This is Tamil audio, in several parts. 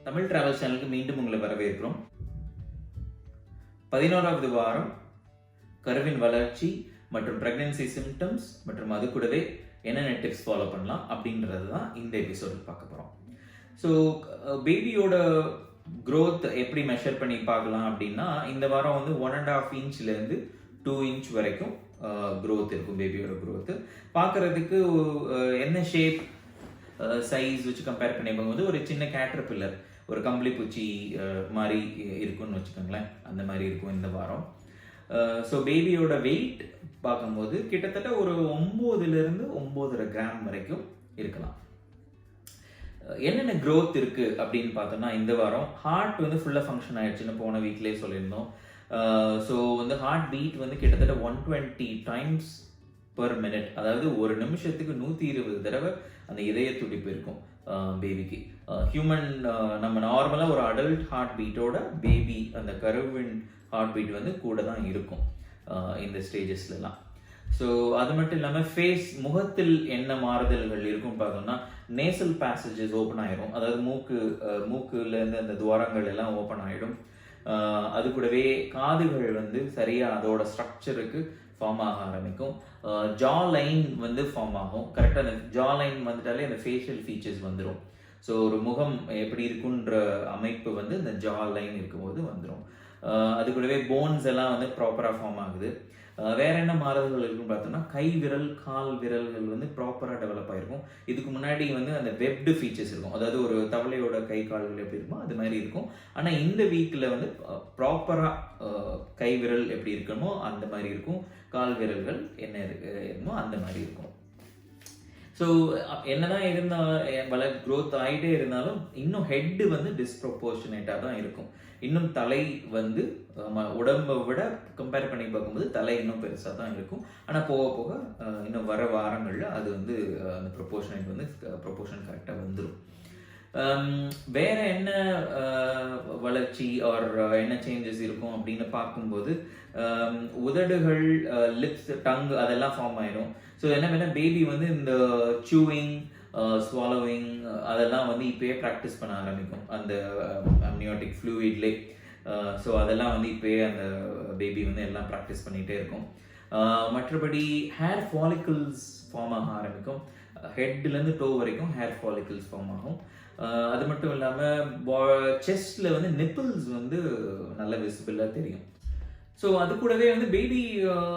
தமிழ் டிராவல் சேனலுக்கு மீண்டும் உங்களை வரவேற்கிறோம். 11வது வாரம் கருவின் வளர்ச்சி மற்றும் பிரெக்னன்சி சிம்டம்ஸ் மற்றும் அது கூடவே என்னென்ன டிப்ஸ் ஃபாலோ பண்ணலாம் அப்படின்றது தான் இந்த எபிசோடில் பார்க்க போகிறோம். ஸோ பேபியோட க்ரோத் எப்படி மெஷர் பண்ணி பார்க்கலாம் அப்படின்னா, இந்த வாரம் வந்து 1.5 இன்ச்லேருந்து 2 இன்ச் வரைக்கும் க்ரோத் இருக்கும். பேபியோட க்ரோத்து பார்க்குறதுக்கு என்ன ஷேப் சைஸ் வச்சு கம்பேர் பண்ணி பார்க்கும்போது ஒரு சின்ன கேட்டர்பில்லர், ஒரு கம்பளி பூச்சி மாதிரி இருக்குன்னு வச்சுக்கோங்களேன். அந்த மாதிரி இருக்கும் இந்த வாரம். ஸோ பேபியோட வெயிட் பார்க்கும்போது கிட்டத்தட்ட ஒரு 9லேருந்து 9.5 கிராம் வரைக்கும் இருக்கலாம். என்னென்ன க்ரோத் இருக்கு அப்படின்னு பார்த்தோம்னா, இந்த வாரம் ஹார்ட் வந்து ஃபுல்லாக ஃபங்க்ஷன் ஆயிடுச்சுன்னு போன வீக்லேயே சொல்லியிருந்தோம். ஸோ வந்து ஹார்ட் பீட் வந்து கிட்டத்தட்ட 120 டைம்ஸ் பர் மினிட், அதாவது ஒரு நிமிஷத்துக்கு 120 தடவை அந்த இதய துடிப்பு இருக்கும் பேபிக்கு. ஹியூமன் நம்ம நார்மலாக ஒரு அடல்ட் ஹார்ட் பீட்டோட பேபி அந்த கருவின் ஹார்ட் பீட் வந்து கூட தான் இருக்கும் இந்த ஸ்டேஜஸ்லாம். ஸோ அது மட்டும் இல்லாமல் ஃபேஸ், முகத்தில் என்ன மாறுதல்கள் இருக்கும் பார்த்தோம்னா, நேசல் பேசேஜஸ் ஓப்பன் ஆயிரும், அதாவது மூக்குலேருந்து அந்த துவாரங்கள் எல்லாம் ஓப்பன் ஆகிடும். அது கூடவே காதுகள் வந்து சரியாக அதோட ஸ்ட்ரக்சருக்கு ஃபார்ம் ஆக ஆரம்பிக்கும். ஜா லைன் வந்து ஃபார்ம் ஆகும். கரெக்டாக அந்த ஜா லைன் வந்துட்டாலே அந்த ஃபேஷியல் ஃபீச்சர்ஸ் வந்துடும். ஸோ ஒரு முகம் எப்படி இருக்குன்ற அமைப்பு வந்து இந்த ஜா லைன் இருக்கும்போது வந்துடும். அது கூடவே போன்ஸ் எல்லாம் வந்து ப்ராப்பராக ஃபார்ம் ஆகுது. வேற என்ன மாறுதல்கள் இருக்குன்னு பார்த்தோம்னா, கை விரல் கால் விரல்கள் வந்து ப்ராப்பராக டெவலப் ஆகிருக்கும். இதுக்கு முன்னாடி வந்து அந்த வெப்டு ஃபீச்சர்ஸ் இருக்கும், அதாவது ஒரு தவளையோட கை கால்கள் எப்படி இருக்குமோ அது மாதிரி இருக்கும். ஆனால் இந்த வீக்கில் வந்து ப்ராப்பராக கை விரல் எப்படி இருக்கணுமோ அந்த மாதிரி இருக்கும், கால் விரல்கள் என்ன இருக்குமோ அந்த மாதிரி இருக்கும். ஸோ என்னதான் இருந்தால் க்ரோத் ஆகிட்டே இருந்தாலும் இன்னும் ஹெட்டு வந்து டிஸ்ப்ரொபோர்ஷனேட்டாக தான் இருக்கும். இன்னும் தலை வந்து உடம்பை விட கம்பேர் பண்ணி பார்க்கும்போது தலை இன்னும் பெருசாக தான் இருக்கும். ஆனால் போக போக இன்னும் வர வாரங்களில் அது வந்து அந்த ப்ரொபோர்ஷன் கரெக்டாக வந்துடும். வேற என்ன வளர்ச்சி ஆர் என்ன சேஞ்சஸ் இருக்கும் அப்படின்னு பார்க்கும்போது, உதடுகள், லிப்ஸ், டங் அதெல்லாம் ஃபார்ம் ஆயிடும். ஸோ என்ன வேணால் பேபி வந்து இந்த சூவிங், ஸ்வாலோவிங் அதெல்லாம் வந்து இப்போயே ப்ராக்டிஸ் பண்ண ஆரம்பிக்கும் அந்த அம்னியோட்டிக் ஃப்ளூயிட்லே. ஸோ அதெல்லாம் வந்து இப்போயே அந்த பேபி வந்து எல்லாம் ப்ராக்டிஸ் பண்ணிகிட்டே இருக்கும். மற்றபடி ஹேர் ஃபாலிக்கிள்ஸ் ஃபார்ம் ஆக ஆரம்பிக்கும். ஹெட்லேருந்து டோ வரைக்கும் ஹேர் ஃபாலிக்கிள்ஸ் ஃபார்ம் ஆகும். அது மட்டும் இல்லாமல் செஸ்டில் வந்து நிப்பிள்ஸ் வந்து நல்ல விசிபிளாக தெரியும். ஸோ அது கூடவே வந்து பேபி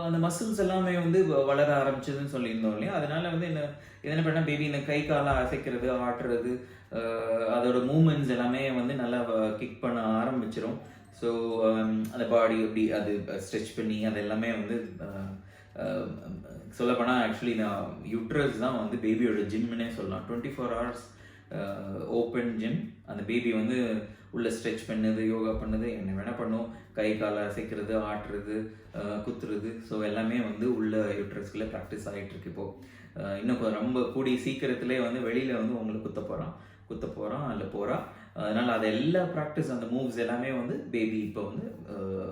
அந்த மசில்ஸ் எல்லாமே வந்து வளர ஆரம்பிச்சதுன்னு சொல்லியிருந்தோம் இல்லையா. அதனால வந்து என்ன பண்ணால் பேபி இந்த கை காலை அசைக்கிறது, ஆட்டுறது, அதோட மூமெண்ட்ஸ் எல்லாமே வந்து நல்லா கிக் பண்ண ஆரம்பிச்சிடும். ஸோ அந்த பாடி எப்படி அது ஸ்ட்ரெச் பண்ணி அது எல்லாமே வந்து சொல்லப்போனால் ஆக்சுவலி நான் யூட்ரஸ் தான் வந்து பேபியோட ஜிம்முன்னே சொல்லலாம். 24 hours ஓப்பன் ஜிம். அந்த பேபி வந்து உள்ள ஸ்ட்ரெச் பண்ணுது, யோகா பண்ணுது, என்ன வேணால் பண்ணும், கை காலை அசைக்கிறது, ஆட்டுறது, குத்துறது. ஸோ எல்லாமே வந்து உள்ள யூட்ரஸ்குள்ளே ப்ராக்டிஸ் ஆகிட்டு இருக்கு. இப்போது இன்னும் ரொம்ப கூடிய சீக்கிரத்திலே வந்து வெளியில் வந்து உங்களுக்கு குத்த போகிறான் இல்லை போகிறா. அதனால் அது எல்லா ப்ராக்டிஸ், அந்த மூவ்ஸ் எல்லாமே வந்து பேபி இப்போ வந்து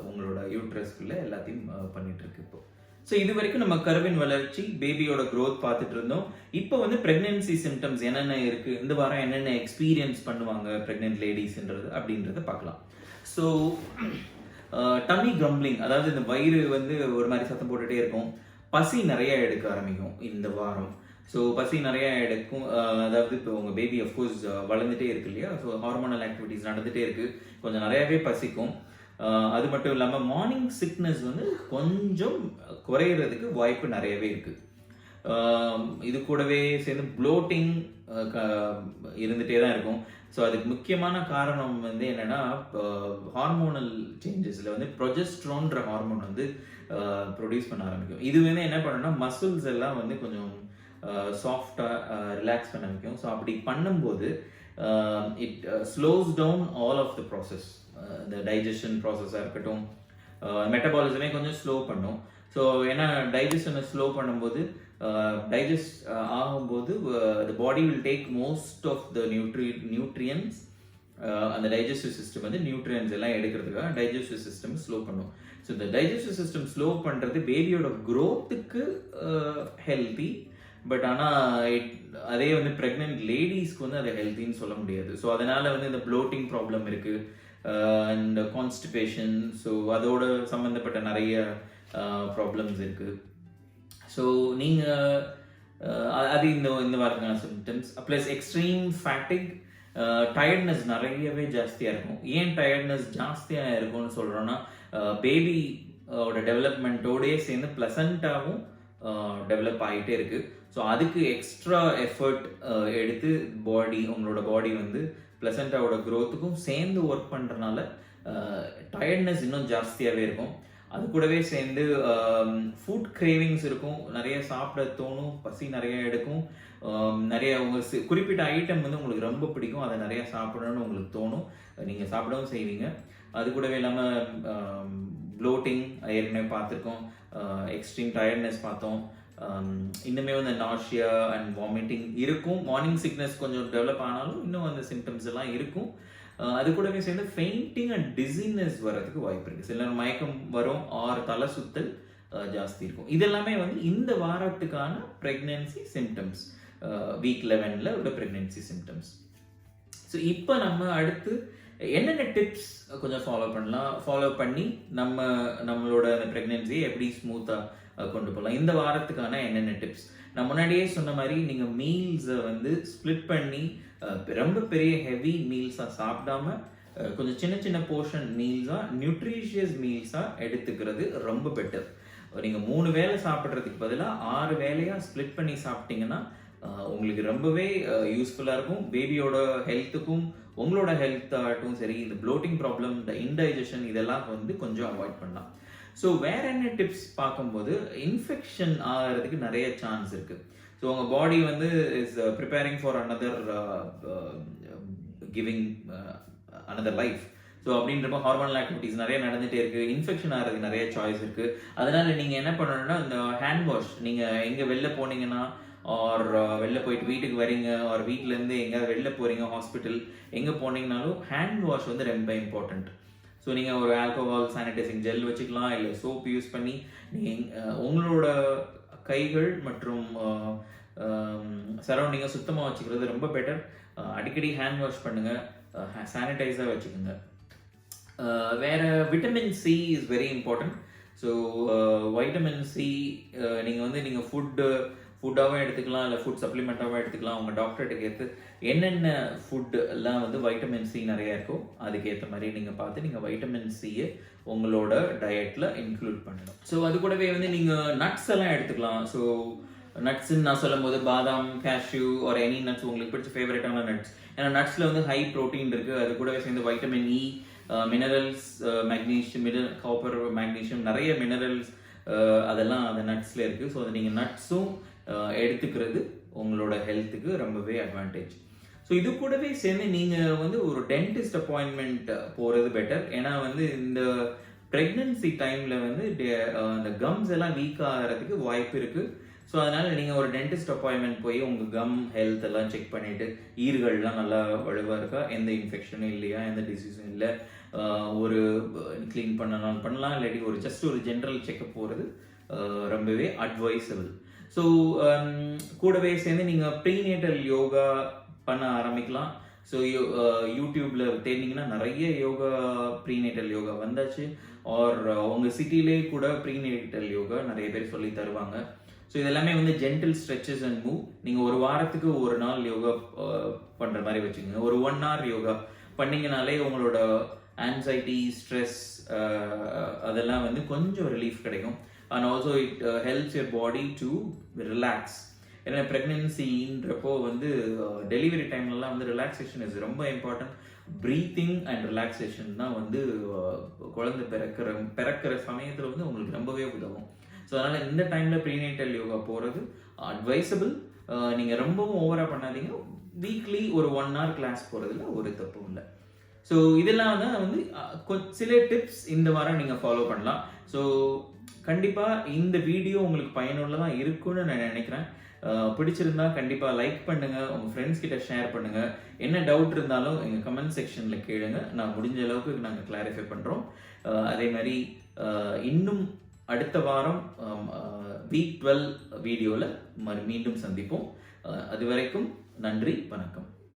உங்களோட யூட்ரஸ்குள்ளே எல்லாத்தையும் பண்ணிகிட்டு இருக்கு இப்போ. ஸோ இது வரைக்கும் நம்ம கருவின் வளர்ச்சி, பேபியோட க்ரோத் பார்த்துட்டு இருந்தோம். இப்போ வந்து ப்ரெக்னென்சி சிம்டம்ஸ் என்னென்ன இருக்குது, இந்த வாரம் என்னென்ன எக்ஸ்பீரியன்ஸ் பண்ணுவாங்க ப்ரெக்னென்ட் லேடிஸ்ன்றது அப்படின்றத பார்க்கலாம். ஸோ டம்மி க்ரம்பிளிங், அதாவது இந்த வயிறு வந்து ஒரு மாதிரி சத்தம் போட்டுகிட்டே இருக்கும். பசி நிறைய எடுக்க ஆரம்பிக்கும் இந்த வாரம். ஸோ பசி நிறையா எடுக்கும். அதாவது இப்போ உங்கள் பேபி அஃப்கோர்ஸ் வளர்ந்துட்டே இருக்கு இல்லையா. ஸோ ஹார்மோனல் ஆக்டிவிட்டிஸ் நடந்துகிட்டே இருக்குது, கொஞ்சம் நிறையாவே பசிக்கும். அது மட்டும் இல்லாமல் மார்னிங் சிக்னஸ் வந்து கொஞ்சம் குறையிறதுக்கு வாய்ப்பு நிறையவே இருக்குது. இது கூடவே சேர்ந்து ப்ளோட்டிங் இருந்துகிட்டே தான் இருக்கும். ஸோ அதுக்கு முக்கியமான காரணம் வந்து என்னென்னா, ஹார்மோனல் சேஞ்சஸில் வந்து ப்ரொஜெஸ்ட்ரான்ற ஹார்மோன் வந்து ப்ரொடியூஸ் பண்ண ஆரம்பிக்கும். இது வந்து என்ன பண்ணணும்னா மசில்ஸ் எல்லாம் வந்து கொஞ்சம் சாஃப்டாக ரிலாக்ஸ் பண்ண வைக்கும். ஸோ அப்படி பண்ணும்போது it slows down all of the process. இந்த டைஜஷன் ப்ராசஸாக இருக்கட்டும், மெட்டபாலிசமே கொஞ்சம் ஸ்லோ பண்ணும். ஸோ ஏன்னா டைஜஷனை ஸ்லோ பண்ணும்போது, டைஜஸ்ட் ஆகும்போது the body will take most of the nutrients. அந்த டைஜஸ்டிவ் சிஸ்டம் வந்து நியூட்ரியன்ஸ் எல்லாம் எடுக்கிறதுக்காக டைஜஸ்டிவ் சிஸ்டம் ஸ்லோ பண்ணும். ஸோ இந்த டைஜஸ்டிவ் சிஸ்டம் ஸ்லோ பண்ணுறது பேபியோட க்ரோத்துக்கு ஹெல்த்தி. பட் ஆனால் அதே வந்து ப்ரெக்னென்ட் லேடிஸ்க்கு வந்து அது ஹெல்த்தின்னு சொல்ல முடியாது. ஸோ அதனால் வந்து இந்த ப்ளோட்டிங் ப்ராப்ளம் இருக்குது அண்ட் கான்ஸ்டிபேஷன், ஸோ அதோட சம்மந்தப்பட்ட நிறைய ப்ராப்ளம்ஸ் இருக்குது. ஸோ நீங்கள் அது இந்த வாரத்துக்கான symptoms. Plus extreme fatigue, tiredness நிறையவே ஜாஸ்தியாக இருக்கும். ஏன் டயர்ட்னஸ் ஜாஸ்தியாக இருக்கும்னு சொல்கிறோன்னா, பேபியோட டெவலப்மெண்ட்டோடயே சேர்ந்து ப்ளசண்ட்டாகவும் டெவலப் ஆகிட்டே இருக்குது. ஸோ அதுக்கு எக்ஸ்ட்ரா எஃபர்ட் எடுத்து உங்களோட பாடி வந்து ப்ளசண்ட்டாவோட க்ரோத்துக்கும் சேர்ந்து ஒர்க் பண்ணுறனால டயர்ட்னஸ் இன்னும் ஜாஸ்தியாகவே இருக்கும். அது கூடவே சேர்ந்து ஃபுட் கிரேவிங்ஸ் இருக்கும், நிறைய சாப்பிட தோணும், பசி நிறைய எடுக்கும், நிறைய உங்கள் குறிப்பிட்ட ஐட்டம் வந்து உங்களுக்கு ரொம்ப பிடிக்கும், அதை நிறையா சாப்பிடணும்னு உங்களுக்கு தோணும், நீங்கள் சாப்பிடவும் செய்வீங்க. அது கூடவே இல்லாமல் ப்ளோட்டிங் ஏற்கனவே பார்த்துருக்கோம், எக்ஸ்ட்ரீம் டயர்ட்னஸ் பார்த்தோம், இன்னுமே வந்து நாஷியா அண்ட் வாமிட்டிங் இருக்கும். மார்னிங் சிக்னஸ் கொஞ்சம் டெவலப் ஆனாலும் இன்னும் அந்த சிம்டம்ஸ் எல்லாம் இருக்கும். அது கூடவே சேர்ந்து ஃபெயிண்டிங் அண்ட் டிசினஸ் வர்றதுக்கு வாய்ப்பு இருக்குது. சில மயக்கம் வரும், தலை சுத்தல் ஜாஸ்தி இருக்கும். இதெல்லாமே வந்து இந்த வாரத்துக்கான ப்ரெக்னென்சி சிம்டம்ஸ், வீக் 11ல் உள்ள ப்ரெக்னென்சி சிம்டம்ஸ். ஸோ இப்போ நம்ம அடுத்து என்னென்ன டிப்ஸ் கொஞ்சம் ஃபாலோ பண்ணி நம்மளோட அந்த ப்ரெக்னென்சியை எப்படி ஸ்மூத்தாக கொண்டு போகலாம், இந்த வாரத்துக்கான என்னென்ன டிப்ஸ். நான் முன்னாடியே சொன்ன மாதிரி நீங்கள் மீல்ஸை வந்து ஸ்ப்ளிட் பண்ணி ரொம்ப பெரிய ஹெவி மீல்ஸாக சாப்பிடாம கொஞ்சம் சின்ன சின்ன போர்ஷன் மீல்ஸாக, நியூட்ரிஷியஸ் மீல்ஸாக எடுத்துக்கிறது ரொம்ப பெட்டர். நீங்கள் 3 வேளை சாப்பிட்றதுக்கு பதிலாக 6 வேளையாக ஸ்ப்ளிட் பண்ணி சாப்பிட்டீங்கன்னா உங்களுக்கு ரொம்பவே யூஸ்ஃபுல்லாக இருக்கும். பேபியோட ஹெல்த்துக்கும் உங்களோட ஹெல்த்தாகட்டும் சரி, இந்த ப்ளோட்டிங் ப்ராப்ளம், இந்த இன்டைஜஷன், இதெல்லாம் வந்து கொஞ்சம் அவாய்ட் பண்ணலாம். ஸோ வேற என்ன டிப்ஸ் பார்க்கும்போது, இன்ஃபெக்ஷன் ஆகிறதுக்கு நிறைய சான்ஸ் இருக்குது. ஸோ உங்கள் பாடி வந்து is preparing for another giving another life. So அப்படின்றப்ப ஹார்மோனல் ஆக்டிவிட்டிஸ் நிறைய நடந்துகிட்டே இருக்குது, இன்ஃபெக்ஷன் ஆகிறதுக்கு நிறைய சாய்ஸ் இருக்குது. அதனால் நீங்கள் என்ன பண்ணணும்னா, இந்த ஹேண்ட் வாஷ், நீங்கள் எங்கே வெளில போனீங்கன்னா ஆர் வெளில போயிட்டு வீட்டுக்கு வரீங்க, ஆர் வீட்டிலேருந்து எங்கேயாவது வெளில போகிறீங்க, ஹாஸ்பிட்டல் எங்கே போனீங்கனாலும் ஹேண்ட் வாஷ் வந்து ரொம்ப இம்பார்ட்டண்ட். ஸோ நீங்கள் ஒரு ஆல்கோஹால் சானிடைசிங் ஜெல் வச்சுக்கலாம், இல்லை சோப் யூஸ் பண்ணி நீங்கள் உங்களோட கைகள் மற்றும் சரௌண்டிங்கை சுத்தமாக வச்சுக்கிறது ரொம்ப பெட்டர். அடிக்கடி ஹேண்ட் வாஷ் பண்ணுங்கள், சானிடைஸாக வச்சுக்கோங்க. வேறு vitamin C is very important. So vitamin C நீங்கள் ஃபுட்டாகவும் எடுத்துக்கலாம், இல்லை ஃபுட் சப்ளிமெண்ட்டாகவும் எடுத்துக்கலாம். உங்கள் டாக்டர்கிட்ட கேட்டு என்னென்ன ஃபுட் எல்லாம் வந்து வைட்டமின் சி நிறையா இருக்கோ அதுக்கேற்ற மாதிரி நீங்கள் பார்த்து நீங்கள் வைட்டமின் சியை உங்களோட டயட்டில் இன்க்ளூட் பண்ணணும். ஸோ அது கூடவே வந்து நீங்கள் நட்ஸ் எல்லாம் எடுத்துக்கலாம். ஸோ நட்ஸ்ன்னு நான் சொல்லும் போது பாதாம், கேஷ்யூ ஆர் எனி நட்ஸ், உங்களுக்கு பிடிச்ச ஃபேவரட்டான நட்ஸ். ஏன்னா நட்ஸில் வந்து ஹை ப்ரோட்டீன் இருக்குது. அது கூடவே சேர்ந்து vitamin E, minerals, magnesium, copper, magnesium, நிறைய மினரல்ஸ் அதெல்லாம் அந்த நட்ஸில் இருக்குது. ஸோ அதை நீங்கள் நட்ஸும் எடுத்துக்கிறது உங்களோட ஹெல்த்துக்கு ரொம்பவே அட்வான்டேஜ். ஸோ இது கூடவே சேர்ந்து நீங்கள் வந்து ஒரு டென்டிஸ்ட் அப்பாயின்மெண்ட் போகிறது பெட்டர். ஏன்னா வந்து இந்த ப்ரெக்னன்சி டைமில் வந்து அந்த கம்ஸ் எல்லாம் வீக் ஆகிறதுக்கு வாய்ப்பு இருக்குது. ஸோ அதனால் நீங்கள் ஒரு டென்டிஸ்ட் அப்பாயின்மெண்ட் போய் உங்கள் கம் ஹெல்த் எல்லாம் செக் பண்ணிவிட்டு, ஈர்கள்லாம் நல்லா வலுவாக இருக்கா, எந்த இன்ஃபெக்ஷனும் இல்லையா, எந்த டிசீஸும் இல்லை, ஒரு க்ளீன் பண்ணலாம், இல்லாட்டி ஒரு ஜென்ரல் செக்கப் போகிறது ரொம்பவே அட்வைசபிள். ஸோ கூடவே சேர்ந்து நீங்கள் ப்ரீநேட்டல் யோகா பண்ண ஆரம்பிக்கலாம். ஸோ யூடியூப்பில் தேடினீங்கன்னா நிறைய ப்ரீநேட்டல் யோகா வந்தாச்சு. ஆர் உங்கள் சிட்டிலே கூட ப்ரீநேட்டல் யோகா நிறைய பேர் சொல்லி தருவாங்க. ஸோ இதெல்லாமே வந்து ஜென்டில் ஸ்ட்ரெச்சஸ் அண்ட் மூவ். நீங்கள் ஒரு வாரத்துக்கு ஒரு நாள் யோகா பண்ணுற மாதிரி வச்சுக்கோங்க. ஒரு 1 hour யோகா பண்ணிங்கனாலே உங்களோட ஆன்சைட்டி, ஸ்ட்ரெஸ் அதெல்லாம் வந்து கொஞ்சம் ரிலீஃப் கிடைக்கும். And also it helps your body to relax. ஏன்னா ப்ரெக்னென்சின்றப்போ வந்து டெலிவரி டைம்லலாம் வந்து ரிலாக்ஸேஷன் இஸ் ரொம்ப இம்பார்ட்டன்ட். ப்ரீத்திங் அண்ட் ரிலாக்ஸேஷன் தான் வந்து குழந்தை பிறக்கிற சமயத்தில் வந்து உங்களுக்கு ரொம்பவே உதவும். ஸோ அதனால் இந்த டைமில் ப்ரீநேட்டல் யோகா போகிறது அட்வைசபிள். நீங்கள் ரொம்பவும் ஓவராக பண்ணாதீங்க. வீக்லி ஒரு 1 hour கிளாஸ் போகிறதுல ஒரு தப்பும் இல்லை. ஸோ இதெல்லாம் தான் வந்து சில டிப்ஸ் இந்த வாரம் நீங்கள் ஃபாலோ பண்ணலாம். ஸோ கண்டிப்பாக இந்த வீடியோ உங்களுக்கு பயனுள்ளதாக இருக்குன்னு நான் நினைக்கிறேன். பிடிச்சிருந்தா கண்டிப்பாக லைக் பண்ணுங்கள், உங்கள் ஃப்ரெண்ட்ஸ் கிட்ட ஷேர் பண்ணுங்கள். என்ன டவுட் இருந்தாலும் எங்கள் கமெண்ட் செக்ஷனில் கேளுங்க, நான் முடிஞ்ச அளவுக்கு நாங்கள் கிளாரிஃபை பண்ணுறோம். அதே மாதிரி இன்னும் அடுத்த வாரம் வீக் 12 வீடியோவில் மீண்டும் சந்திப்போம். அது வரைக்கும் நன்றி, வணக்கம்.